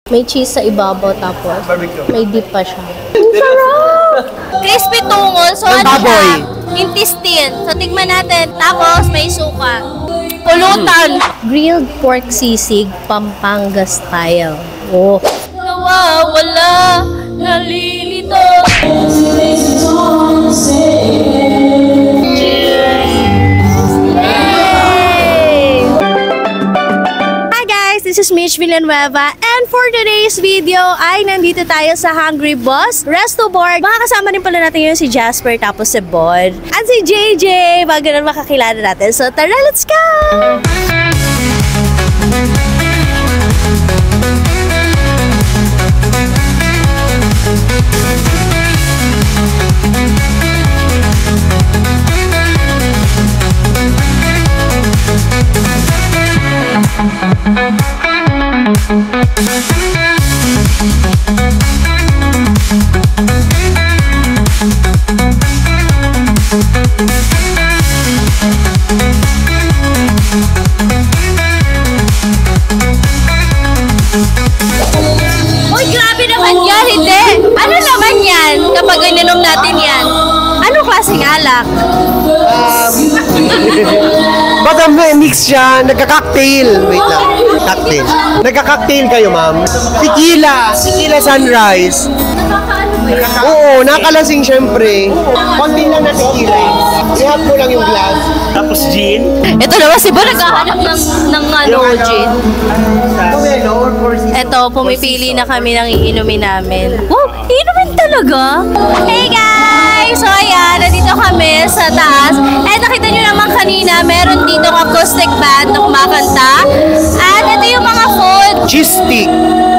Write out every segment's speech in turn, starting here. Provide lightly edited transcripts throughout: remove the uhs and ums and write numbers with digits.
May cheese sa ibabaw tapos may dip pa siya. Ang sarap! Crispy tungol. So ano siya? Intestine. So tignan natin. Tapos may suka. Pulutan. Grilled pork sisig, Pampanga style. Oh. Nawawala. Nalilito. This is Mitch Villanueva, and for today's video ay nandito tayo sa Hungry Boss Resto Board. Makakasama rin pala natin yun si Jasper tapos si Bod at si JJ bago na makakilala natin. So tara, let's go! Uy, grabe naman yan, hindi! Ano naman yan kapag ininom natin yan? Anong klaseng alak? Baka mix siya, nagka-cocktail. Wait lang, cocktail. Nagka-cocktail kayo, ma'am. Tequila sunrise. Oo, nakalasing syempre. Konti lang na tequila eh. Ihap mo lang yung glass. Tapos gin. Ito naman si Bo naghahanap ng gin. Ito, pumipili na kami ng iinumin namin. Wow, iinumin talaga? Hey guys! So ayan, nandito kami sa taas. And nakita nyo naman kanina, meron dito ng acoustic band na kumakanta. At ito yung mga food. Cheese stick.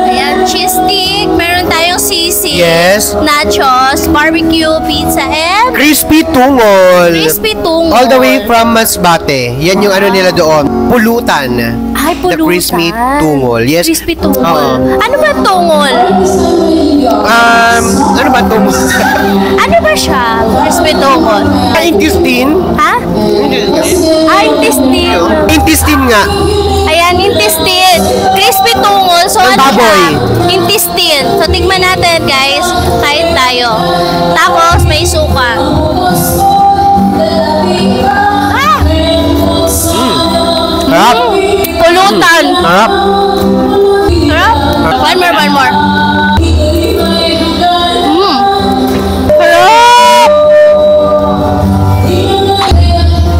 Ayan, cheese stick. Meron tayong sisig. Yes. Nachos, barbecue, pizza, and Crispy tungol. crispy tungol. All the way from Masbate. Yan yung ano nila doon. Pulutan. Ay, pulutan. The crispy tungol. Yes. Crispy tungol. Ano ba tungol? Ano ba tungol? Ano ba siya? Crispy tungol. Intestine. Ha? Intestine. Intestine nga. Ayan, intestine. Crispy tungol. So, ano siya? Intestine. So, tignan natin, guys. Kain tayo. Tapos, may suka. Harap. Pulutan. Harap. Sarap. One more. Sarap.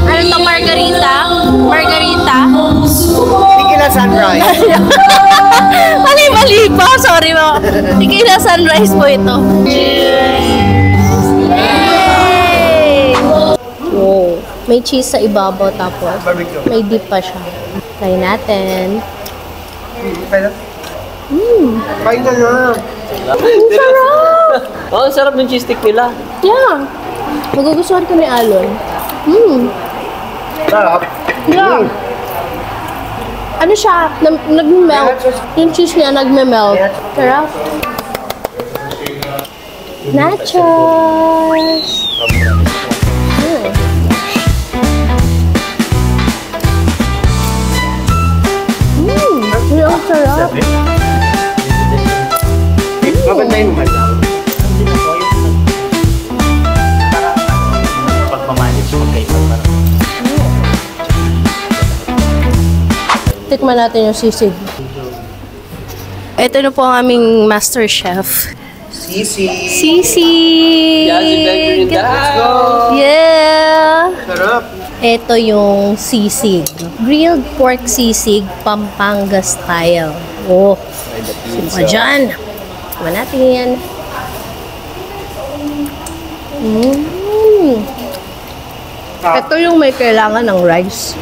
Ano to, margarita? Margarita? Tequila sunrise. Mali po. Sorry mo. Tequila sunrise po ito. Yay! Wow. May cheese sa ibabaw tapos may dip pa siya. Try natin. Kain na na. Ang sarap! Oh, ang sarap ng cheese stick nila. Yeah. Magugustuhan ko ni Alon. Sarap. Yeah. Ano siya? Nag-melt. Yung cheese niya nag-melt. Sarap. Nachos! Ang sarap. Mabantayin mo lang. Pagmamanage mo kayo. Tikman natin yung sisig. Ito na po ang aming master chef. Sisig! Let's go! Yeah! Sarap. Ito yung sisig. Grilled pork sisig, Pampanga style. Oh, sino dyan? Tikman natin yan. Ito yung may kailangan ng rice.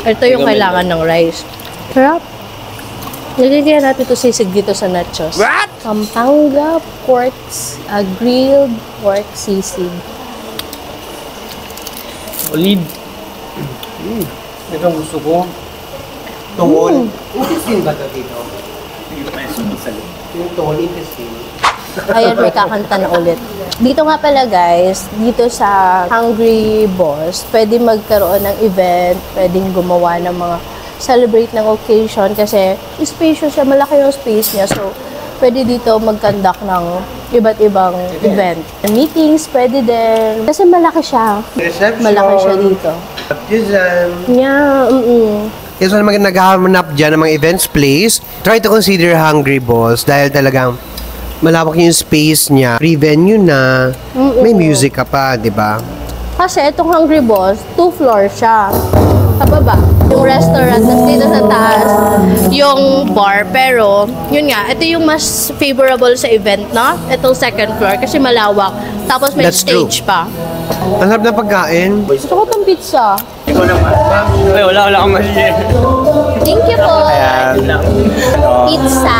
Ito yung kailangan ng rice. Sarap. Nagigyan natin ito sisig dito sa nachos. What? Pampanga pork, grilled pork sisig. Solid. Ito ang gusto ko. Tungol. Intestine ba ito dito? Yung tungol, intestine. Ayan, may kakanta na ulit. Dito nga pala guys, dito sa Hungry Boss, pwede magkaroon ng event, pwedeng gumawa ng mga celebrate ng occasion kasi spacious siya, malaki yung space niya. So, pwede dito mag-conduct ng iba't ibang event. Meetings, pwede din. Kasi malaki siya. Reception. Malaki siya dito. Baptism. Yeah, Kaya sa mga naghahanap dyan ng mga events place, try to consider Hungry Balls dahil talagang malawak yung space niya. Free venue na, may music ka pa, di ba? Kasi itong Hungry Balls, 2 floors siya. Sa baba, yung restaurant, tapos dito sa taas, yung bar. Pero, yun nga, ito yung mas favorable sa event, no? Itong second floor, kasi malawak. Tapos may That's stage pa. Ang sarap na pagkain. Gusto ko itong pizza. Ikaw naman. Ay, wala akong ma-share. Thank you po. Yun lang. Pizza.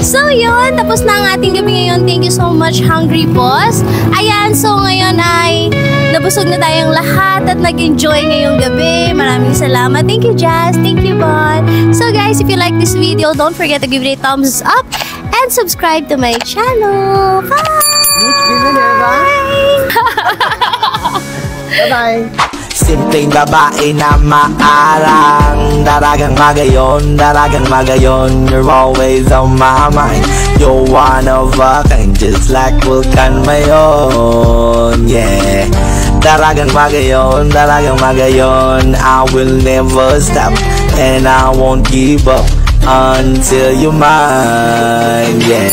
So yun, tapos na ang ating gabi ngayon. Thank you so much, Hungry Boss. Ayan, so ngayon ay nabusog na tayong lahat at nag-enjoy ngayong gabi. Maraming salamat. Thank you, Jazz. Thank you, Bon. So guys, if you like this video, don't forget to give it a thumbs up and subscribe to my channel. Bye! Bye-bye! Simpleng babae na maarang Daragang magayon You're always on my mind You're one of a kind Just like Vulcan Mayon Yeah Daragang magayon I will never stop And I won't give up Until you're mine Yeah